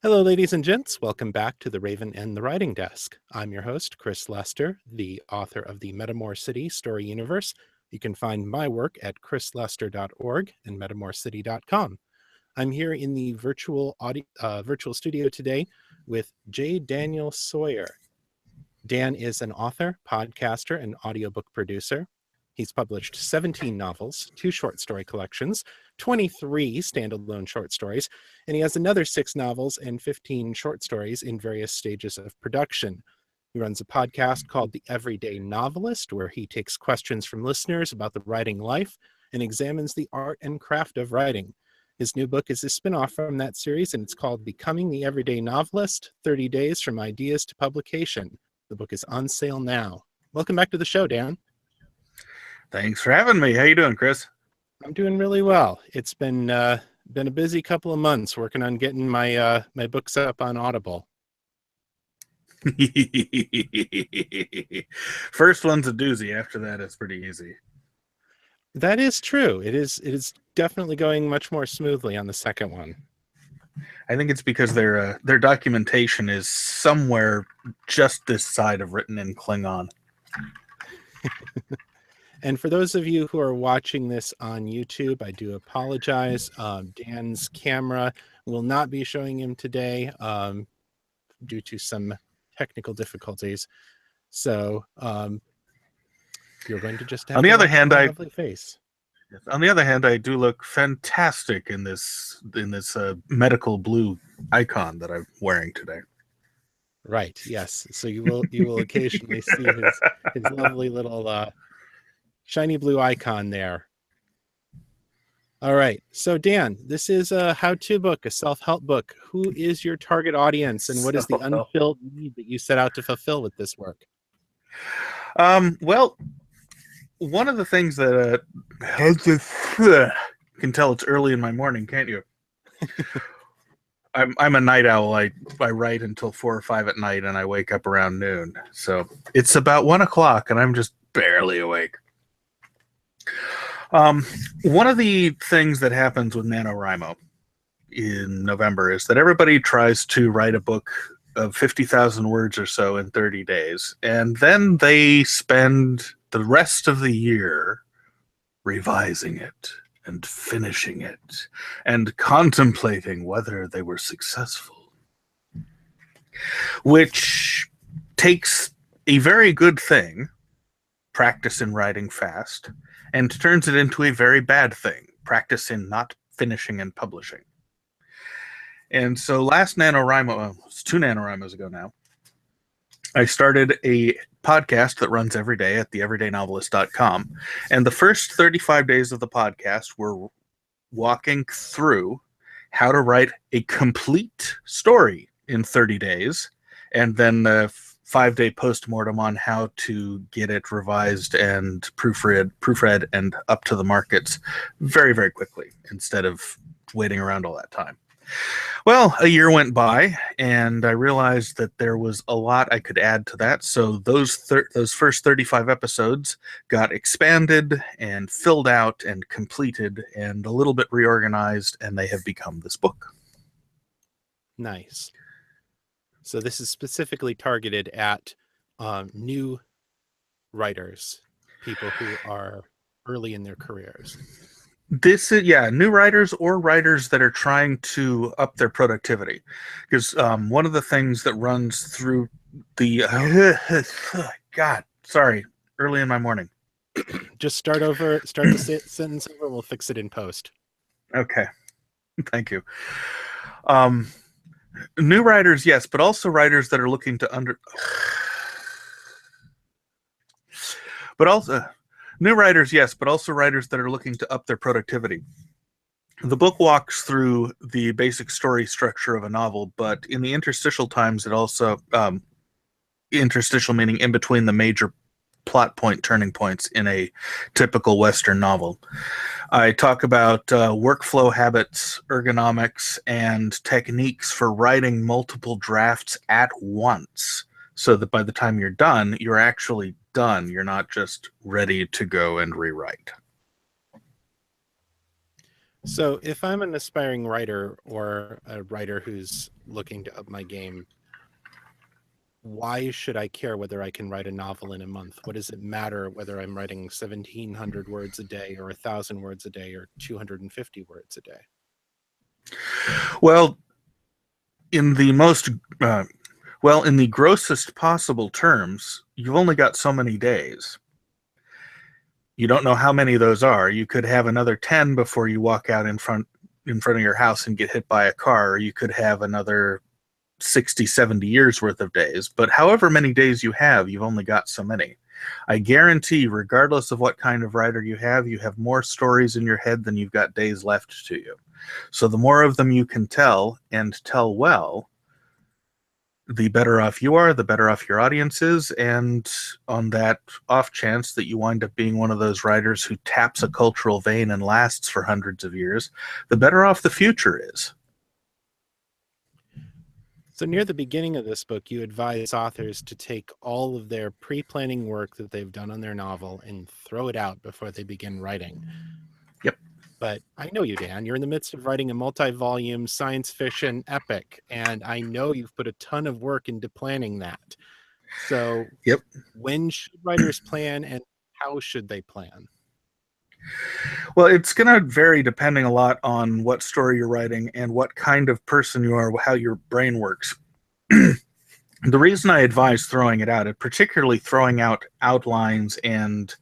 Hello, ladies and gents. Welcome back to The Raven and the Writing Desk. I'm your host, Chris Lester, the author of the Metamore City story universe. You can find my work at chrislester.org and metamorcity.com. I'm here in the virtual studio today with J. Daniel Sawyer. Dan is an author, podcaster, and audiobook producer. He's published 17 novels, 2 short story collections, 23 standalone short stories, and he has another 6 novels and 15 short stories in various stages of production. He runs a podcast called The Everyday Novelist, where he takes questions from listeners about the writing life and examines the art and craft of writing. His new book is a spin-off from that series, and it's called Becoming the Everyday Novelist, 30 Days from Ideas to Publication. The book is on sale now. Welcome back to the show, Dan. Thanks for having me. How you doing, Chris? I'm doing really well. It's been a busy couple of months working on getting my my books up on Audible. First one's a doozy. After that, it's pretty easy. That is true. It is definitely going much more smoothly on the second one. I think it's because their documentation is somewhere just this side of written in Klingon. And for those of you who are watching this on YouTube, I do apologize. Dan's camera will not be showing him today due to some technical difficulties. So you're going to just have on the to other watch hand, my lovely face. On the other hand, I do look fantastic in this medical blue icon that I'm wearing today. Right. Yes. So you will occasionally see his lovely little shiny blue icon there. All right. So Dan, this is a how-to book, a self-help book. Who is your target audience, and what is the unfilled need that you set out to fulfill with this work? Well, one of the things that you can tell it's early in my morning, can't you? I'm a night owl. I write until 4 or 5 at night, and I wake up around noon. So it's about 1 o'clock, and I'm just barely awake. One of the things that happens with NaNoWriMo in November is that everybody tries to write a book of 50,000 words or so in 30 days, and then they spend the rest of the year revising it and finishing it and contemplating whether they were successful, which takes a very good thing, practice in writing fast, and turns it into a very bad thing, practice in not finishing and publishing. And so last NaNoWriMo, it's 2 NaNoWriMos ago now, I started a podcast that runs every day at theeverydaynovelist.com. And the first 35 days of the podcast were walking through how to write a complete story in 30 days, and then a 5-day postmortem on how to get it revised and proofread and up to the markets very, very quickly instead of waiting around all that time. Well, a year went by, and I realized that there was a lot I could add to that. So those first 35 episodes got expanded and filled out and completed and a little bit reorganized, and they have become this book. Nice. So this is specifically targeted at new writers, people who are early in their careers. This is, new writers or writers that are trying to up their productivity. Because one of the things that runs through the... God, sorry, early in my morning. Just start the sentence over, and we'll fix it in post. Okay, thank you. New writers, yes, but also writers that are looking to New writers, yes, but also writers that are looking to up their productivity. The book walks through the basic story structure of a novel, but in the interstitial times, it also, interstitial meaning in between the major plot point turning points in a typical Western novel. I talk about workflow habits, ergonomics, and techniques for writing multiple drafts at once, so that by the time you're done, you're actually done. You're not just ready to go and rewrite. So, if I'm an aspiring writer or a writer who's looking to up my game, why should I care whether I can write a novel in a month? What does it matter whether I'm writing 1,700 words a day or 1,000 words a day or 250 words a day? Well, in the most in the grossest possible terms, you've only got so many days. You don't know how many of those are. You could have another 10 before you walk out in front of your house and get hit by a car, or you could have another 60, 70 years worth of days. But however many days you have, you've only got so many. I guarantee, regardless of what kind of writer you have more stories in your head than you've got days left to you. So the more of them you can tell, and tell well, the better off you are, the better off your audience is. And on that off chance that you wind up being one of those writers who taps a cultural vein and lasts for hundreds of years, the better off the future is. So, near the beginning of this book, you advise authors to take all of their pre planning work that they've done on their novel and throw it out before they begin writing. Yep. But I know you, Dan. You're in the midst of writing a multi volume science fiction epic, and I know you've put a ton of work into planning that. So, Yep. when should writers plan and how should they plan? Well, it's going to vary depending a lot on what story you're writing and what kind of person you are, how your brain works. The reason I advise throwing it out, and particularly throwing out outlines and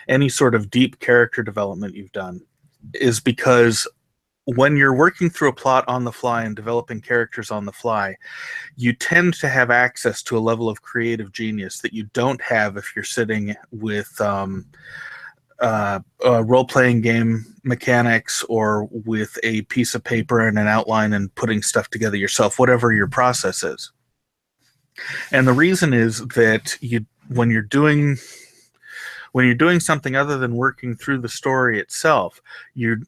any sort of deep character development you've done, is because when you're working through a plot on the fly and developing characters on the fly, you tend to have access to a level of creative genius that you don't have if you're sitting with role-playing game mechanics or with a piece of paper and an outline and putting stuff together yourself, whatever your process is. And the reason is that when you're doing something other than working through the story itself, you're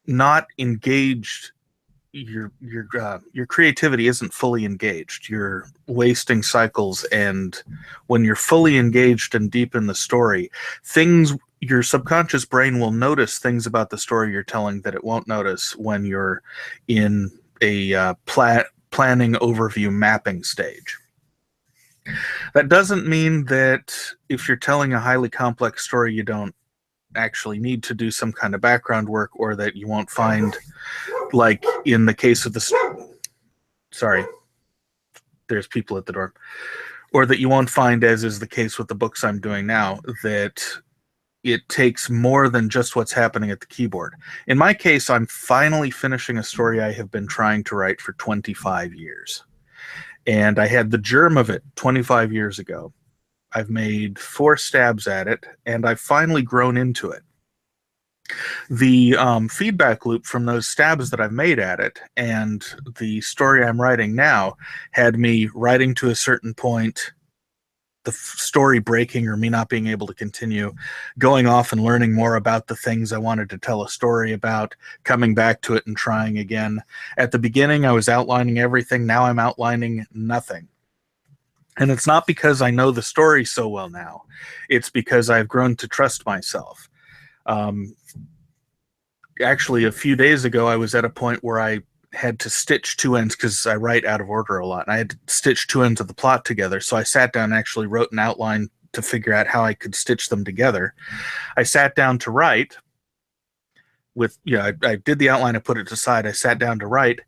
not engaged. Your creativity isn't fully engaged. You're wasting cycles, and when you're fully engaged and deep in the story, your subconscious brain will notice things about the story you're telling that it won't notice when you're in a planning overview mapping stage. That doesn't mean that if you're telling a highly complex story, you don't actually need to do some kind of background work, or that you won't find, like in the case of sorry, there's people at the door, or that you won't find, as is the case with the books I'm doing now, that it takes more than just what's happening at the keyboard. In my case, I'm finally finishing a story I have been trying to write for 25 years. And I had the germ of it 25 years ago. I've made 4 stabs at it, and I've finally grown into it. The feedback loop from those stabs that I've made at it and the story I'm writing now had me writing to a certain point, the story breaking or me not being able to continue, going off and learning more about the things I wanted to tell a story about, coming back to it and trying again. At the beginning, I was outlining everything. Now I'm outlining nothing. And it's not because I know the story so well now. It's because I've grown to trust myself. Actually, a few days ago, I was at a point where I had to stitch 2 ends, because I write out of order a lot, and I had to stitch 2 ends of the plot together. So I sat down and actually wrote an outline to figure out how I could stitch them together. I sat down to write I did the outline, I put it aside, I sat down to write,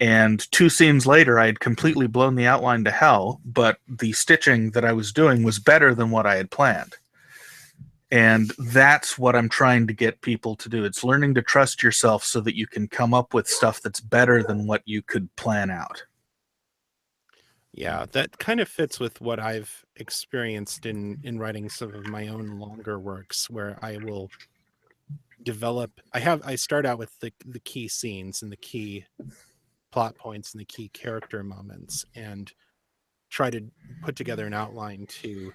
and 2 scenes later, I had completely blown the outline to hell, but the stitching that I was doing was better than what I had planned. And that's what I'm trying to get people to do. It's learning to trust yourself so that you can come up with stuff that's better than what you could plan out. Yeah, that kind of fits with what I've experienced in writing some of my own longer works, where I will I start out with the key scenes and the key plot points and the key character moments, and try to put together an outline to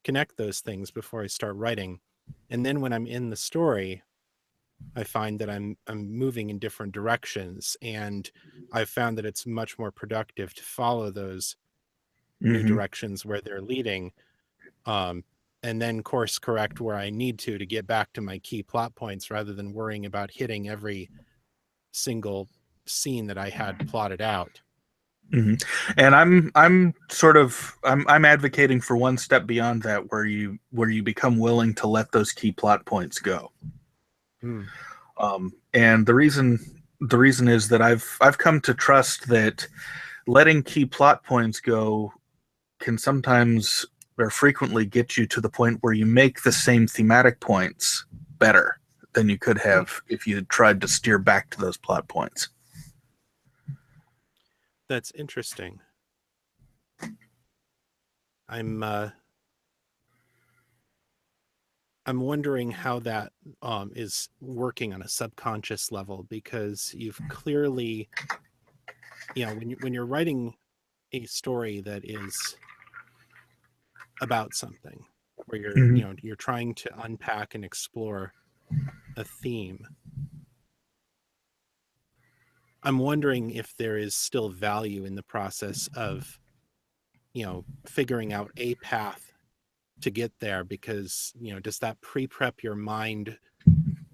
connect those things before I start writing. And then when I'm in the story, I find that I'm moving in different directions, and I've found that it's much more productive to follow those new Mm-hmm. directions where they're leading, and then course correct where I need to get back to my key plot points rather than worrying about hitting every single scene that I had plotted out. Hmm. And I'm advocating for one step beyond that, where you become willing to let those key plot points go. Mm. And the reason is that I've come to trust that letting key plot points go can sometimes or frequently get you to the point where you make the same thematic points better than you could have if you had tried to steer back to those plot points. That's interesting. I'm I'm wondering how that is working on a subconscious level, because you've clearly, when you're writing a story that is about something, where Mhm. you're trying to unpack and explore a theme. I'm wondering if there is still value in the process of, figuring out a path to get there, because, does that pre-prep your mind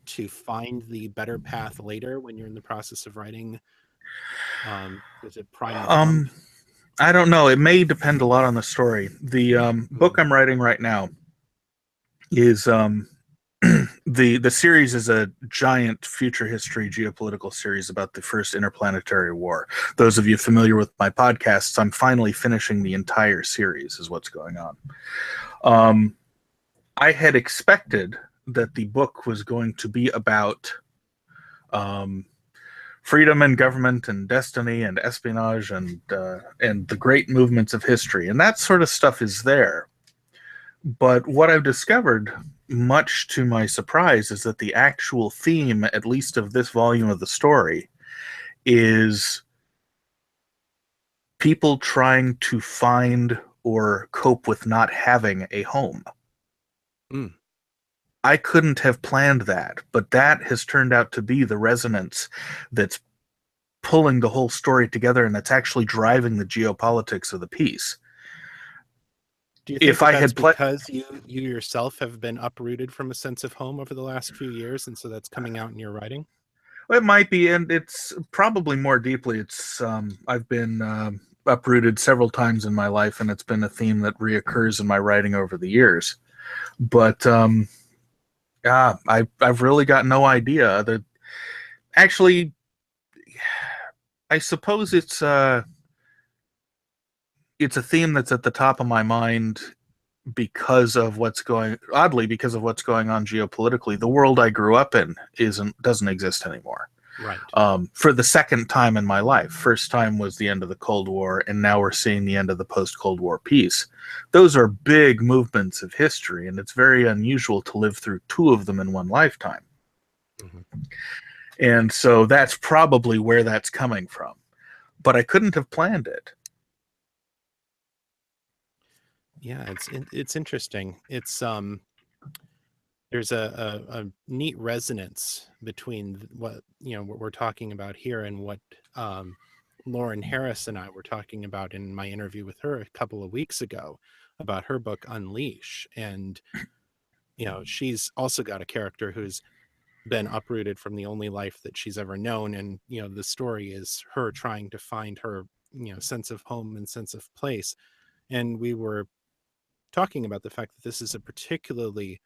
to find the better path later when you're in the process of writing? Does it prime the pump? Um, I don't know. It may depend a lot on the story. The book Mm. I'm writing right now is the series is a giant future history geopolitical series about the first interplanetary war. Those of you familiar with my podcasts, I'm finally finishing the entire series, is what's going on. Um, I had expected that the book was going to be about um, freedom and government and destiny and espionage and the great movements of history, and that sort of stuff is there. But what I've discovered, much to my surprise, is that the actual theme, at least of this volume of the story, is people trying to find or cope with not having a home. Mm. I couldn't have planned that, but that has turned out to be the resonance that's pulling the whole story together, and that's actually driving the geopolitics of the piece. Do you think If that I that's had played, because you yourself have been uprooted from a sense of home over the last few years, and so that's coming out in your writing? it might be, and it's probably more deeply. It's I've been uprooted several times in my life, and it's been a theme that reoccurs in my writing over the years. But yeah, I've really got no idea. That actually, I suppose it's a theme that's at the top of my mind because of because of what's going on geopolitically. The world I grew up in doesn't exist anymore. Right. For the second time in my life. First time was the end of the Cold War, and now we're seeing the end of the post-Cold War peace. Those are big movements of history, and it's very unusual to live through two of them in one lifetime. Mm-hmm. And so that's probably where that's coming from. But I couldn't have planned it. Yeah, it's interesting. There's a neat resonance between what what we're talking about here and what um, Lauren Harris and I were talking about in my interview with her a couple of weeks ago about her book Unleash. And she's also got a character who's been uprooted from the only life that she's ever known, and the story is her trying to find her sense of home and sense of place. And we were talking about the fact that this is a particularly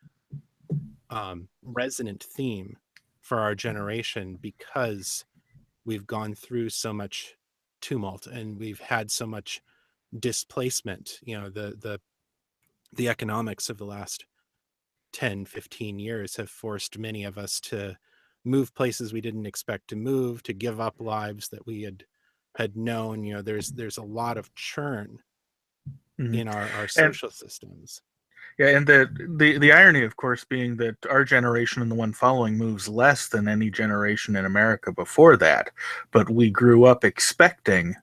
resonant theme for our generation, because we've gone through so much tumult and we've had so much displacement. The economics of the last 10-15 years have forced many of us to move places we didn't expect to move, to give up lives that we had known. There's a lot of churn Mhm. in our And social systems. yeah, and the irony, of course, being that our generation and the one following moves less than any generation in America before that, but we grew up expecting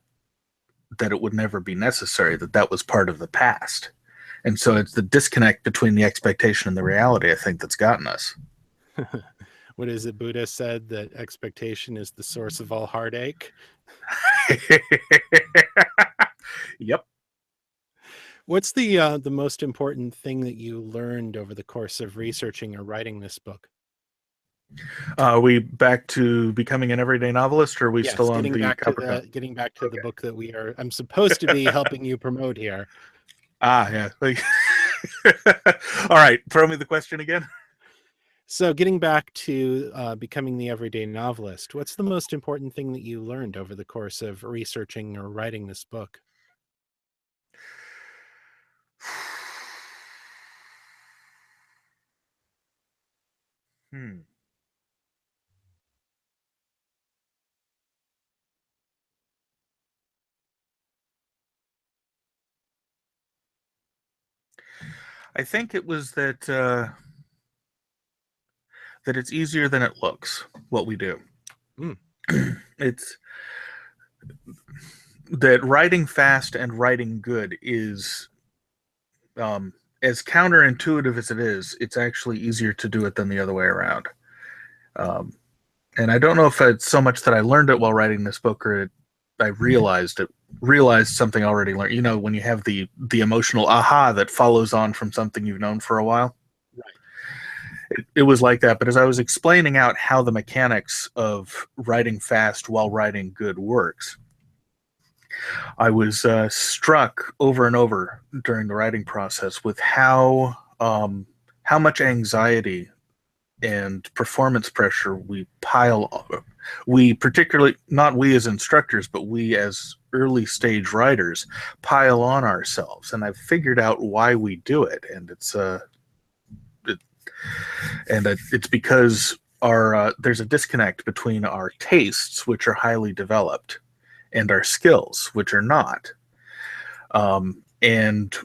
that it would never be necessary, that that was part of the past. And so it's the disconnect between the expectation and the reality, I think, that's gotten us. What is it Buddha said, that expectation is the source of all heartache? Yep. What's the most important thing that you learned over the course of researching or writing this book? Are we back to becoming an everyday novelist, or are we Yes, still on the Capricorn? getting back to the Okay. book that I'm supposed to be helping you promote here. Yeah. All right. Throw me the question again. So getting back to becoming the everyday novelist, what's the most important thing that you learned over the course of researching or writing this book? Hmm. I think it was that it's easier than it looks. What we do, Mm, it's that writing fast and writing good is as counterintuitive as it is. It's actually easier to do it than the other way around. Um, and I don't know if it's so much that I learned it while writing this book, or I realized something already learned. You know, when you have the emotional aha that follows on from something you've known for a while. right. It was like that. But as I was explaining out how the mechanics of writing fast while writing good works, I was struck over and over during the writing process with how much anxiety and performance pressure we particularly, not we as instructors, but we as early stage writers, pile on ourselves. And I've figured out why we do it, and it's because our there's a disconnect between our tastes, which are highly developed, and our skills, which are not. And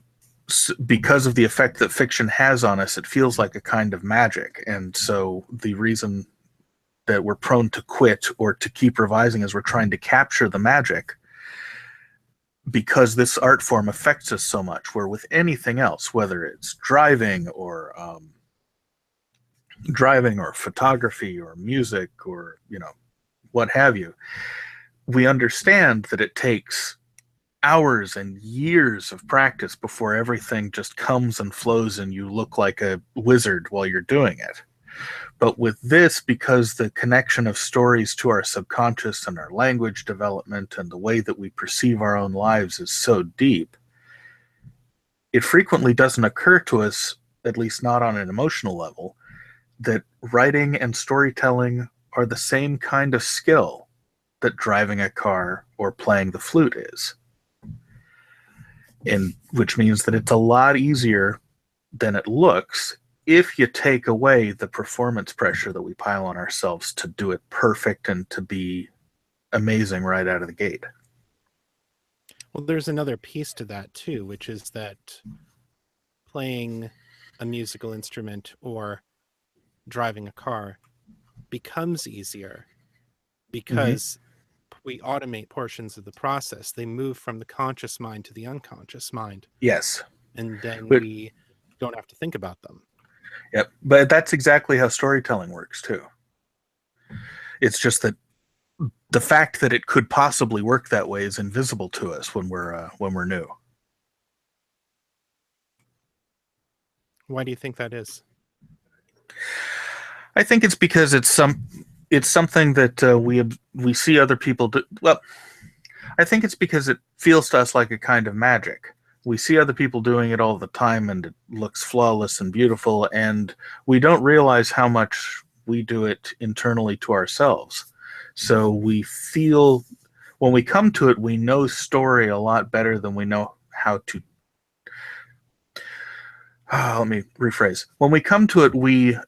because of the effect that fiction has on us, it feels like a kind of magic. And so the reason that we're prone to quit or to keep revising is we're trying to capture the magic, because this art form affects us so much. Where with anything else, whether it's driving or photography or music or what have you, we understand that it takes hours and years of practice before everything just comes and flows and you look like a wizard while you're doing it. But with this, because the connection of stories to our subconscious and our language development and the way that we perceive our own lives is so deep, it frequently doesn't occur to us, at least not on an emotional level, that writing and storytelling are the same kind of skill that driving a car or playing the flute is. And which means that it's a lot easier than it looks if you take away the performance pressure that we pile on ourselves to do it perfect and to be amazing right out of the gate. Well, there's another piece to that too, which is that playing a musical instrument or driving a car becomes easier Mm-hmm. because we automate portions of the process. They move from the conscious mind to the unconscious mind, Yes. and then But we don't have to think about them. yep. But that's exactly how storytelling works too. It's just that the fact that it could possibly work that way is invisible to us when we're new. Why do you think that is? I think it's because it's something that we see other people do. Well, I think it's because it feels to us like a kind of magic. We see other people doing it all the time and it looks flawless and beautiful, and we don't realize how much we do it internally to ourselves. So we feel, when we come to it, we know story a lot better than we know how to. Let me rephrase. When we come to it, we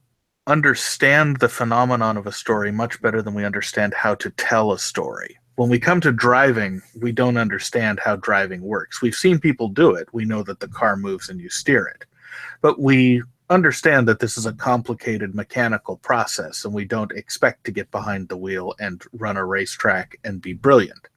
understand the phenomenon of a story much better than we understand how to tell a story. When we come to driving, we don't understand how driving works. We've seen people do it. We know that the car moves and you steer it. But we understand that this is a complicated mechanical process, and we don't expect to get behind the wheel and run a racetrack and be brilliant.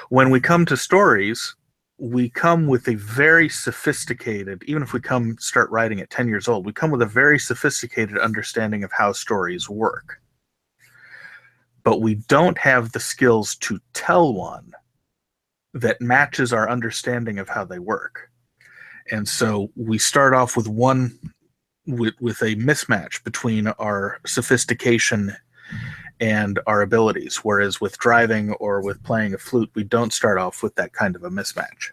When we come to stories, we come with a very sophisticated, even if we start writing at 10 years old, we come with a very sophisticated understanding of how stories work. But we don't have the skills to tell one that matches our understanding of how they work. And so we start off with with a mismatch between our sophistication and our abilities, whereas with driving or with playing a flute, we don't start off with that kind of a mismatch.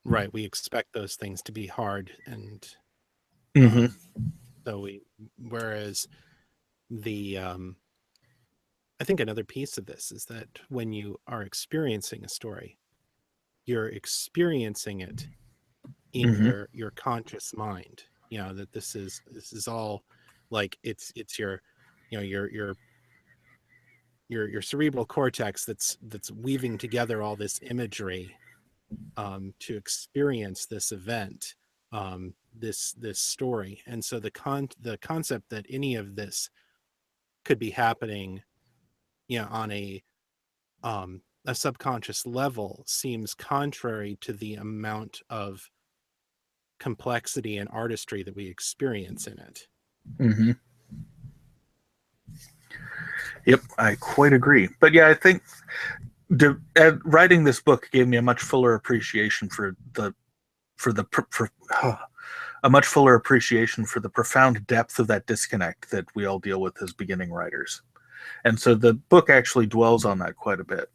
Right. We expect those things to be hard, and Mm-hmm. whereas the I think another piece of this is that when you are experiencing a story, you're experiencing it in Mm-hmm. your conscious mind. That this is all like it's your your cerebral cortex that's weaving together all this imagery to experience this event, this story. And so the concept that any of this could be happening on a subconscious level seems contrary to the amount of complexity and artistry that we experience in it. Mm-hmm. Yep, I quite agree. But yeah, I think writing this book gave me a much fuller appreciation for a much fuller appreciation for the profound depth of that disconnect that we all deal with as beginning writers. And so the book actually dwells on that quite a bit.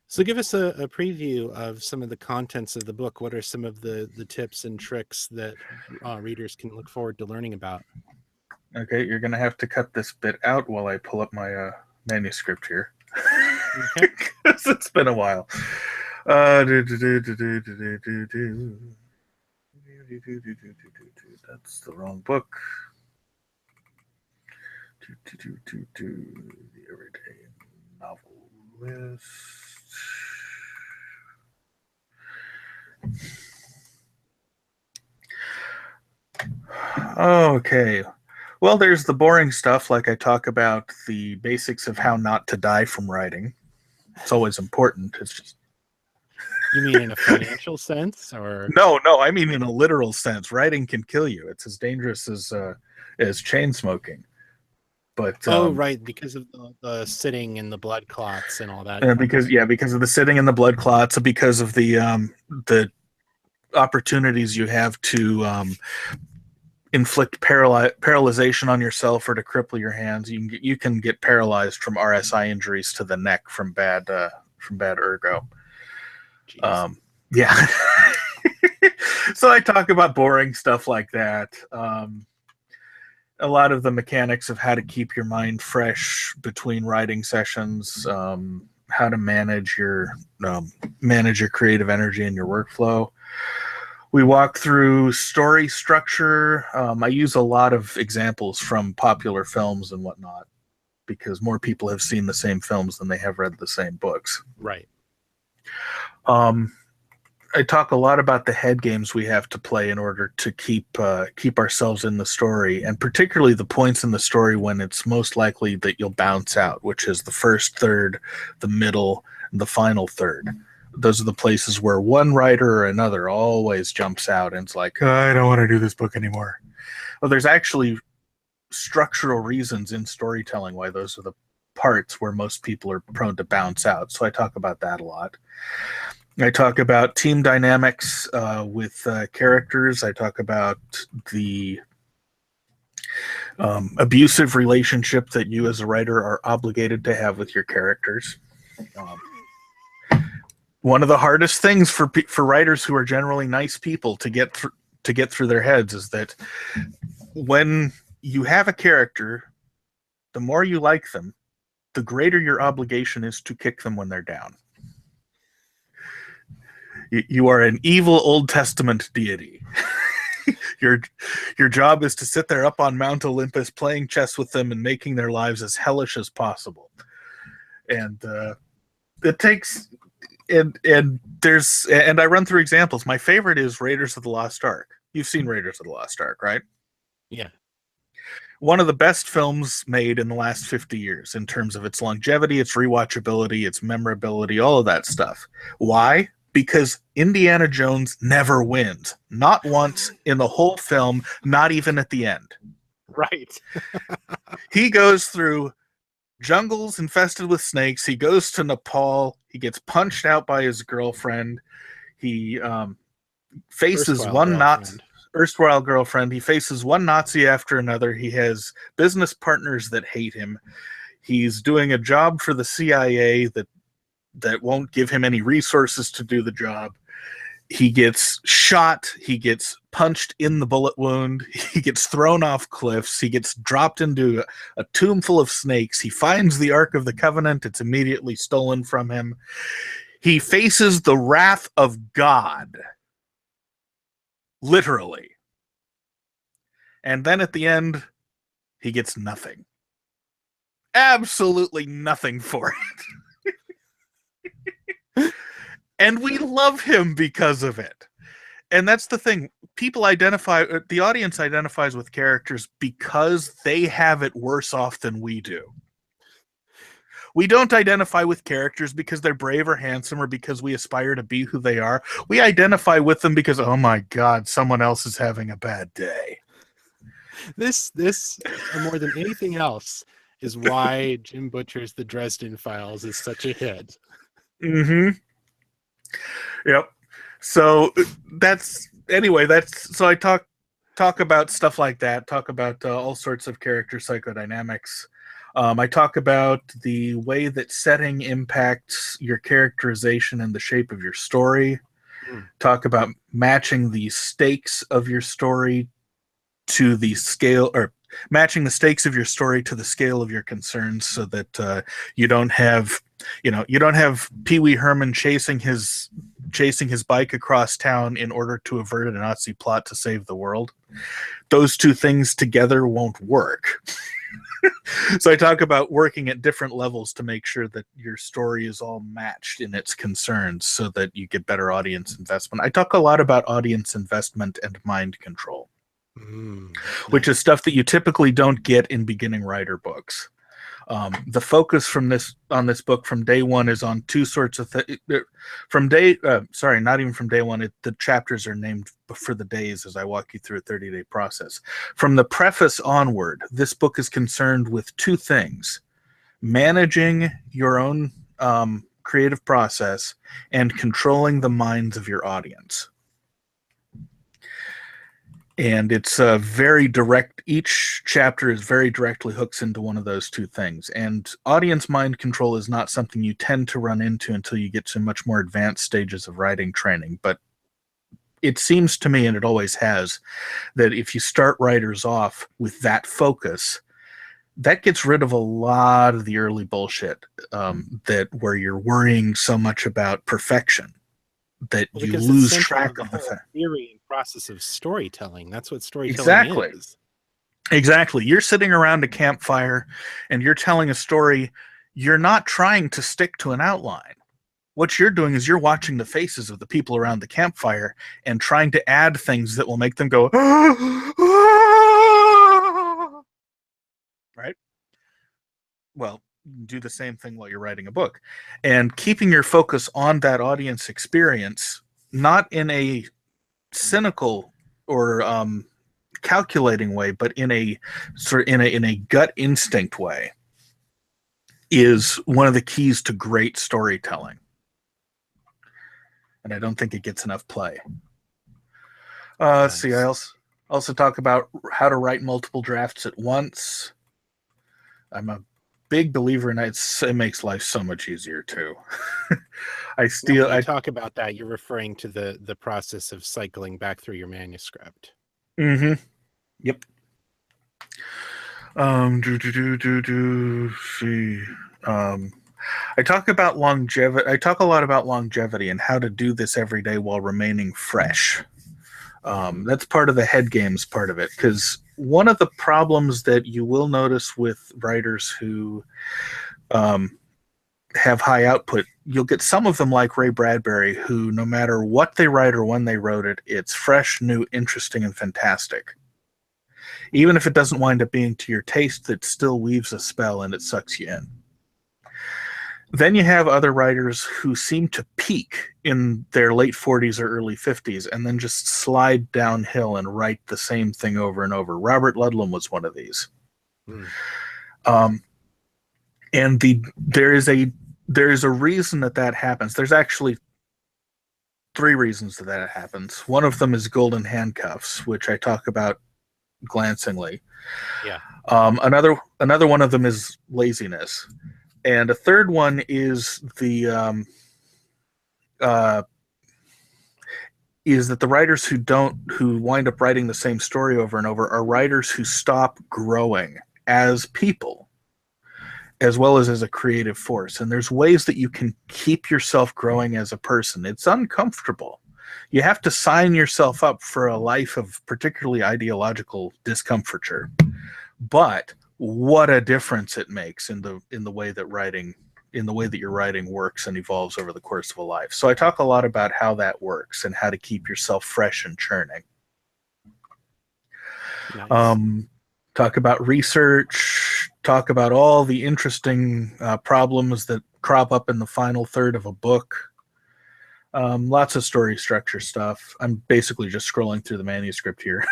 So give us a preview of some of the contents of the book. What are some of the tips and tricks that readers can look forward to learning about? Okay, you're going to have to cut this bit out while I pull up my manuscript here. Okay. Because it's been a while. That's the wrong book. The Everyday Novelist. Okay. Well, there's the boring stuff, like I talk about the basics of how not to die from writing. It's always important. It's just You mean in a financial sense, or no, I mean in a literal sense. Writing can kill you. It's as dangerous as chain smoking. But right, because of the sitting and the blood clots and all that. because of the sitting and the blood clots, because of the opportunities you have to inflict paralyzation on yourself or to cripple your hands. You can get paralyzed from RSI injuries to the neck from bad ergo. Yeah. So I talk about boring stuff like that. A lot of the mechanics of how to keep your mind fresh between writing sessions, how to manage your creative energy and your workflow. We walk through story structure. I use a lot of examples from popular films and whatnot because more people have seen the same films than they have read the same books. Right. I talk a lot about the head games we have to play in order to keep ourselves in the story, and particularly the points in the story when it's most likely that you'll bounce out, which is the first third, the middle, and the final third. Those are the places where one writer or another always jumps out and it's like, I don't want to do this book anymore. Well, there's actually structural reasons in storytelling why those are the parts where most people are prone to bounce out. So I talk about that a lot. I talk about team dynamics with characters. I talk about the abusive relationship that you as a writer are obligated to have with your characters. One of the hardest things for writers who are generally nice people to get through their heads is that when you have a character, the more you like them, the greater your obligation is to kick them when they're down. You are an evil Old Testament deity. Your job is to sit there up on Mount Olympus playing chess with them and making their lives as hellish as possible. And it takes and I run through examples. My favorite is Raiders of the Lost Ark. You've seen Raiders of the Lost Ark, right? Yeah. One of the best films made in the last 50 years in terms of its longevity, its rewatchability, its memorability, all of that stuff. Why? Because Indiana Jones never wins. Not once in the whole film, not even at the end. Right. He goes through Jungles infested with snakes. He goes to Nepal. He gets punched out by his girlfriend. He faces Erstwhile one Nazi, girlfriend. erstwhile girlfriend. He faces one Nazi after another. He has business partners that hate him. He's doing a job for the CIA that won't give him any resources to do the job. He gets shot. He gets punched in the bullet wound. He gets thrown off cliffs. He gets dropped into a tomb full of snakes. He finds the Ark of the Covenant. It's immediately stolen from him. He faces the wrath of God, literally. And then at the end, he gets nothing. Absolutely nothing for it. And we love him because of it. And that's the thing. The audience identifies with characters because they have it worse off than we do. We don't identify with characters because they're brave or handsome or because we aspire to be who they are. We identify with them because, oh my God, someone else is having a bad day. This more than anything else is why Jim Butcher's The Dresden Files is such a hit. Mm-hmm. Yep. So so I talk about stuff like that, talk about all sorts of character psychodynamics. I talk about the way that setting impacts your characterization and the shape of your story. Talk about matching the stakes of your story to the scale, or matching the stakes of your story to the scale of your concerns, so that you don't have Pee Wee Herman chasing his bike across town in order to avert a Nazi plot to save the world. Those two things together won't work. So I talk about working at different levels to make sure that your story is all matched in its concerns so that you get better audience investment. I talk a lot about audience investment and mind control, which is stuff that you typically don't get in beginning writer books. The focus on this book from day one is on two sorts of not even from day one. The chapters are named for the days as I walk you through a 30-day process. From the preface onward, this book is concerned with two things: managing your own creative process and controlling the minds of your audience. And it's very direct. Each chapter is very directly hooks into one of those two things. And audience mind control is not something you tend to run into until you get to much more advanced stages of writing training. But it seems to me, and it always has, that if you start writers off with that focus, that gets rid of a lot of the early bullshit where you're worrying so much about perfection that you lose track of the theory and process of storytelling. That's what storytelling is. Exactly. You're sitting around a campfire and you're telling a story. You're not trying to stick to an outline. What you're doing is you're watching the faces of the people around the campfire and trying to add things that will make them go, right? Well, do the same thing while you're writing a book, and keeping your focus on that audience experience, not in a cynical or calculating way, but in a gut instinct way, is one of the keys to great storytelling. And I don't think it gets enough play. Let's see. I also talk about how to write multiple drafts at once. I'm a big believer in it. It makes life so much easier too. When you talk about that, you're referring to the process of cycling back through your manuscript. Mm-hmm. Yep. See. I talk about longevity. I talk a lot about longevity and how to do this every day while remaining fresh. That's part of the head games part of it, because one of the problems that you will notice with writers who have high output, you'll get some of them like Ray Bradbury, who no matter what they write or when they wrote it, it's fresh, new, interesting, and fantastic. Even if it doesn't wind up being to your taste, it still weaves a spell and it sucks you in. Then you have other writers who seem to peak in their late 40s or early 50s and then just slide downhill and write the same thing over and over. Robert Ludlum was one of these. And there is a reason that happens. There's actually three reasons that happens. One of them is golden handcuffs, which I talk about glancingly. Yeah. Another one of them is laziness, and a third one is uh, is that the writers who wind up writing the same story over and over are writers who stop growing as people as well as a creative force. And there's ways that you can keep yourself growing as a person. It's uncomfortable. You have to sign yourself up for a life of particularly ideological discomfiture. But what a difference it makes in the way that your writing works and evolves over the course of a life. So I talk a lot about how that works and how to keep yourself fresh and churning. Nice. Talk about research, talk about all the interesting problems that crop up in the final third of a book. Lots of story structure stuff. I'm basically just scrolling through the manuscript here.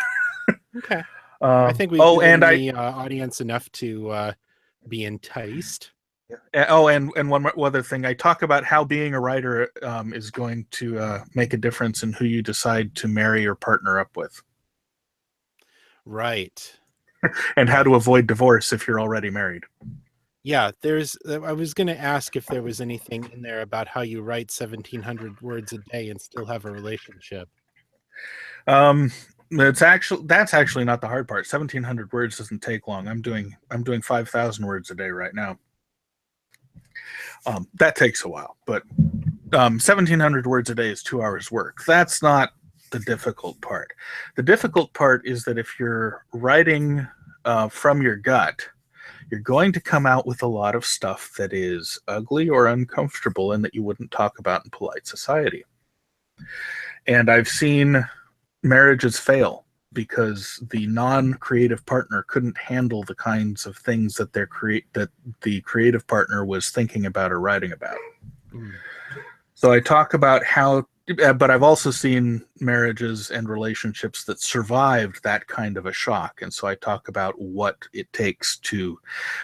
Okay. I think we've given the audience enough to be enticed. And one other thing, I talk about how being a writer is going to make a difference in who you decide to marry or partner up with. Right. And how to avoid divorce if you're already married. Yeah, I was going to ask if there was anything in there about how you write 1,700 words a day and still have a relationship. That's actually not the hard part. 1,700 words doesn't take long. I'm doing 5,000 words a day right now. That takes a while, but 1,700 words a day is 2 hours work. That's not the difficult part. The difficult part is that if you're writing from your gut, you're going to come out with a lot of stuff that is ugly or uncomfortable and that you wouldn't talk about in polite society. And I've seen marriages fail because the non-creative partner couldn't handle the kinds of things that that the creative partner was thinking about or writing about. Mm. So I talk about how, but I've also seen marriages and relationships that survived that kind of a shock. And so I talk about what it takes to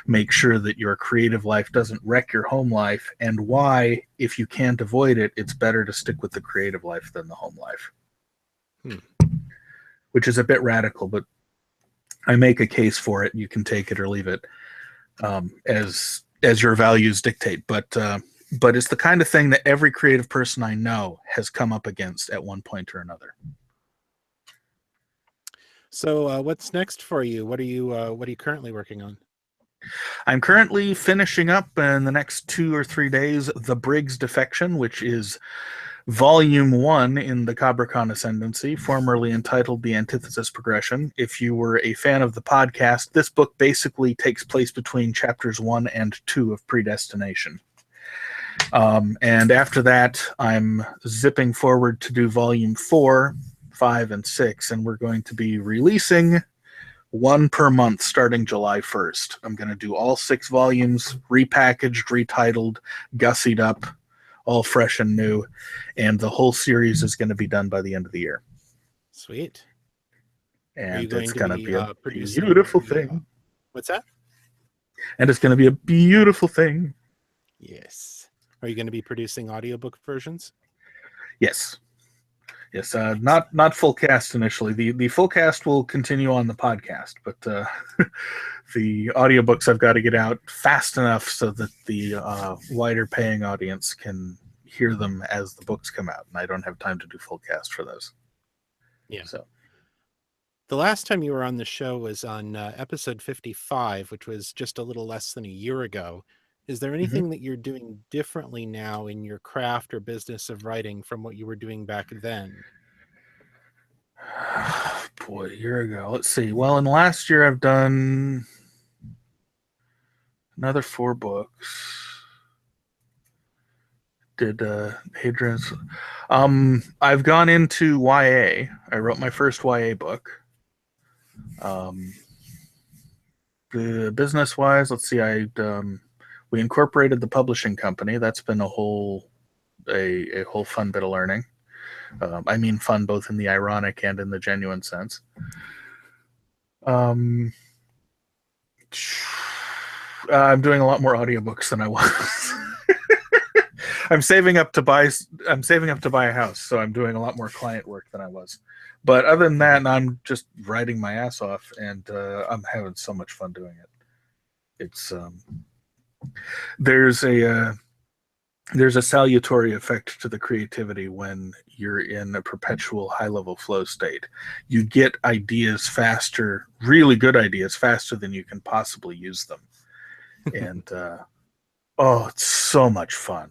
make sure that your creative life doesn't wreck your home life, and why, if you can't avoid it, it's better to stick with the creative life than the home life. Which is a bit radical, but I make a case for it. You can take it or leave it as your values dictate. But it's the kind of thing that every creative person I know has come up against at one point or another. So what's next for you? What are you currently working on? I'm currently finishing up in the next 2 or 3 days The Briggs Defection, which is Volume 1 in the Cabricon Ascendancy, formerly entitled The Antithesis Progression. If you were a fan of the podcast, this book basically takes place between chapters 1 and 2 of Predestination. And after that, I'm zipping forward to do Volume 4, 5, and 6, and we're going to be releasing one per month starting July 1st. I'm going to do all 6 volumes, repackaged, retitled, gussied up, all fresh and new, and the whole series is going to be done by the end of the year. Sweet. And it's going to be a beautiful thing. What's that? And it's going to be a beautiful thing. Yes. Are you going to be producing audiobook versions? Yes. Yes, not full cast initially. The full cast will continue on the podcast, but the audiobooks I've got to get out fast enough so that the wider paying audience can hear them as the books come out, and I don't have time to do full cast for those. Yeah. So the last time you were on the show was on episode 55, which was just a little less than a year ago. Is there anything that you're doing differently now in your craft or business of writing from what you were doing back then? Boy, a year ago. Let's see. Well, in the last year, I've done another 4 books. Did Hadrian's. I've gone into YA. I wrote my first YA book. The business-wise, let's see. We incorporated the publishing company. That's been a whole fun bit of learning. I mean fun both in the ironic and in the genuine sense. I'm doing a lot more audiobooks than I was. I'm saving up to buy a house, so I'm doing a lot more client work than I was. But other than that, I'm just writing my ass off, and I'm having so much fun doing it. It's there's a salutary effect to the creativity when you're in a perpetual high-level flow state. You get ideas faster, really good ideas, faster than you can possibly use them. And oh, it's so much fun.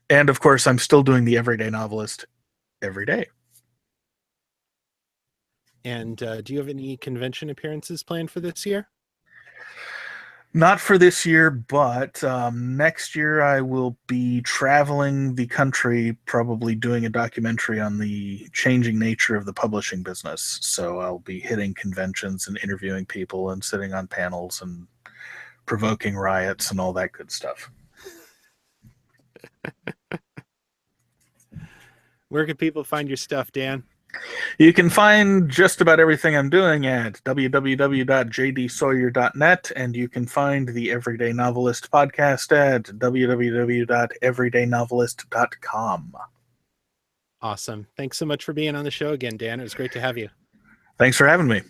And of course, I'm still doing the Everyday Novelist every day. And do you have any convention appearances planned for this year? Not for this year, but next year I will be traveling the country, probably doing a documentary on the changing nature of the publishing business. So I'll be hitting conventions and interviewing people and sitting on panels and provoking riots and all that good stuff. Where can people find your stuff, Dan? You can find just about everything I'm doing at www.jdsawyer.net, and you can find the Everyday Novelist podcast at www.everydaynovelist.com. Awesome. Thanks so much for being on the show again, Dan. It was great to have you. Thanks for having me.